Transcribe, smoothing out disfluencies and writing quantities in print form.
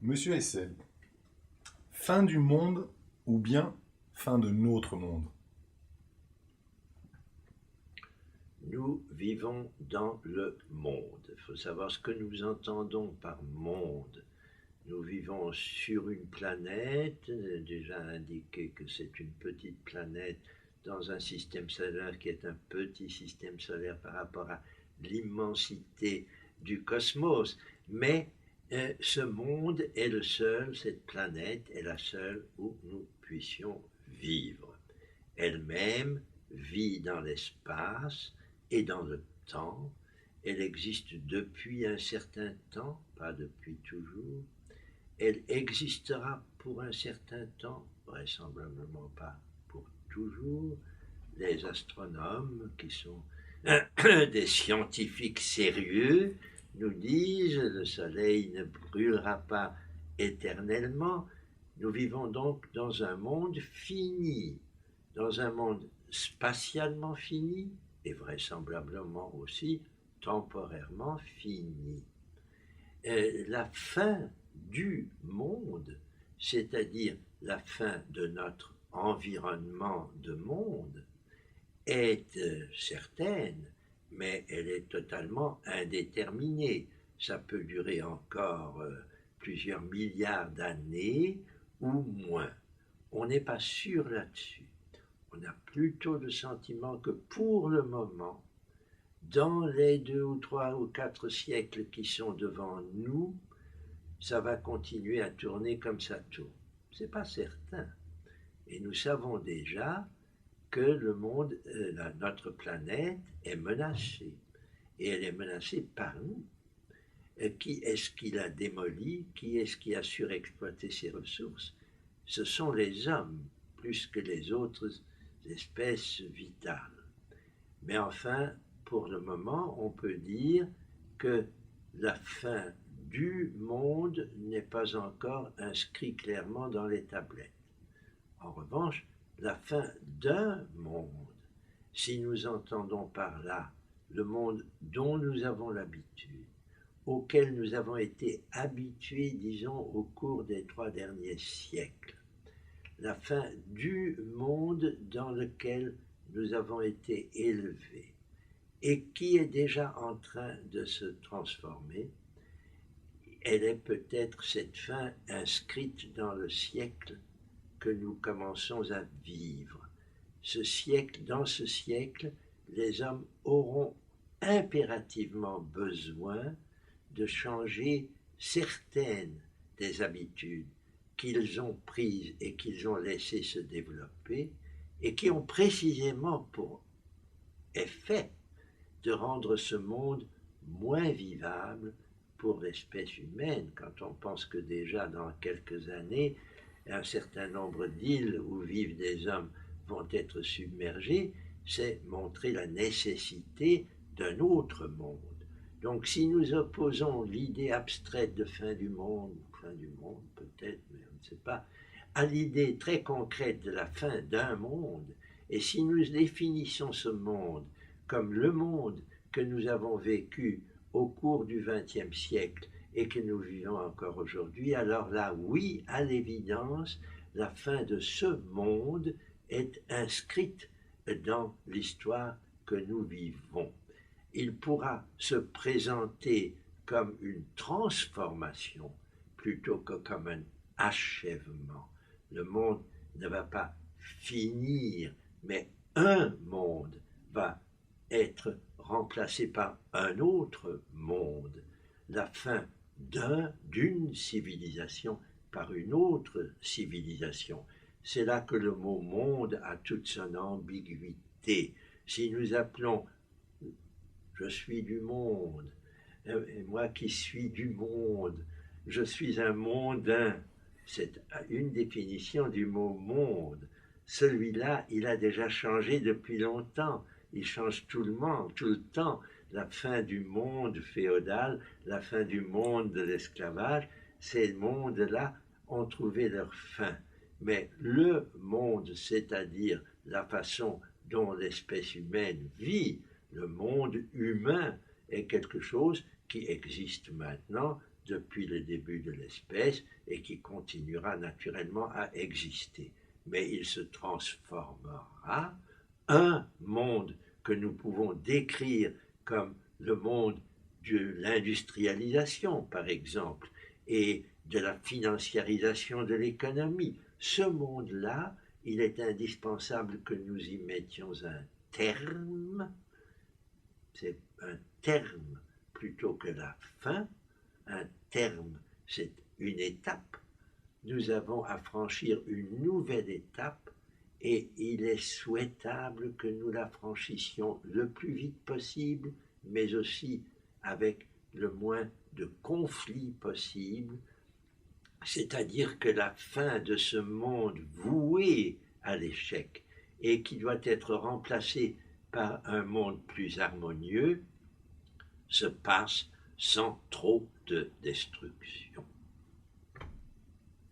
Monsieur Hessel, fin du monde ou bien fin de notre monde? Nous vivons dans le monde. Il faut savoir ce que nous entendons par monde. Nous vivons sur une planète, déjà indiqué que c'est une petite planète dans un système solaire qui est un petit système solaire par rapport à l'immensité du cosmos. Mais ce monde est le seul, cette planète est la seule où nous puissions vivre. Elle-même vit dans l'espace et dans le temps. Elle existe depuis un certain temps, pas depuis toujours. Elle existera pour un certain temps, vraisemblablement pas pour toujours. Les astronomes, qui sont des scientifiques sérieux, nous disent que le Soleil ne brûlera pas éternellement. Nous vivons donc dans un monde fini, dans un monde spatialement fini et vraisemblablement aussi temporairement fini. La fin du monde, c'est-à-dire la fin de notre environnement de monde, est certaine, mais elle est totalement indéterminée. Ça peut durer encore plusieurs milliards d'années ou moins. On n'est pas sûr là-dessus. On a plutôt le sentiment que pour le moment, dans les 2 ou 3 ou 4 siècles qui sont devant nous, ça va continuer à tourner comme ça tourne. C'est pas certain. Et nous savons déjà que le monde, notre planète est menacée. Et elle est menacée par nous. Qui est-ce qui l'a démolie? Qui est-ce qui a surexploité ses ressources? Ce sont les hommes, plus que les autres espèces vitales. Mais enfin, pour le moment, on peut dire que la fin du monde n'est pas encore inscrite clairement dans les tablettes. En revanche, la fin d'un monde, si nous entendons par là le monde dont nous avons l'habitude, auquel nous avons été habitués, disons, au cours des 3 derniers siècles, la fin du monde dans lequel nous avons été élevés et qui est déjà en train de se transformer, elle est peut-être cette fin inscrite dans le siècle que nous commençons à vivre. Dans ce siècle, les hommes auront impérativement besoin de changer certaines des habitudes qu'ils ont prises et qu'ils ont laissées se développer et qui ont précisément pour effet de rendre ce monde moins vivable pour l'espèce humaine. Quand on pense que déjà dans quelques années, un certain nombre d'îles où vivent des hommes vont être submergées, c'est montrer la nécessité d'un autre monde. Donc si nous opposons l'idée abstraite de fin du monde peut-être, mais on ne sait pas, à l'idée très concrète de la fin d'un monde, et si nous définissons ce monde comme le monde que nous avons vécu au cours du XXe siècle et que nous vivons encore aujourd'hui, alors là, oui, à l'évidence, la fin de ce monde est inscrite dans l'histoire que nous vivons. Il pourra se présenter comme une transformation plutôt que comme un achèvement. Le monde ne va pas finir, mais un monde va être remplacé par un autre monde. La fin d'une civilisation par une autre civilisation. C'est là que le mot monde a toute son ambiguïté. Si nous appelons je suis du monde, et moi qui suis du monde, je suis un mondain, c'est une définition du mot monde. Celui-là, il a déjà changé depuis longtemps. Il change tout le temps. La fin du monde féodal, la fin du monde de l'esclavage, ces mondes-là ont trouvé leur fin. Mais le monde, c'est-à-dire la façon dont l'espèce humaine vit, le monde humain, est quelque chose qui existe maintenant depuis le début de l'espèce et qui continuera naturellement à exister. Mais il se transformera. Un monde que nous pouvons décrire comme le monde de l'industrialisation, par exemple, et de la financiarisation de l'économie. Ce monde-là, il est indispensable que nous y mettions un terme. C'est un terme plutôt que la fin. Un terme, c'est une étape. Nous avons à franchir une nouvelle étape et il est souhaitable que nous la franchissions le plus vite possible, mais aussi avec le moins de conflits possible, c'est-à-dire que la fin de ce monde voué à l'échec et qui doit être remplacé par un monde plus harmonieux se passe sans trop de destruction.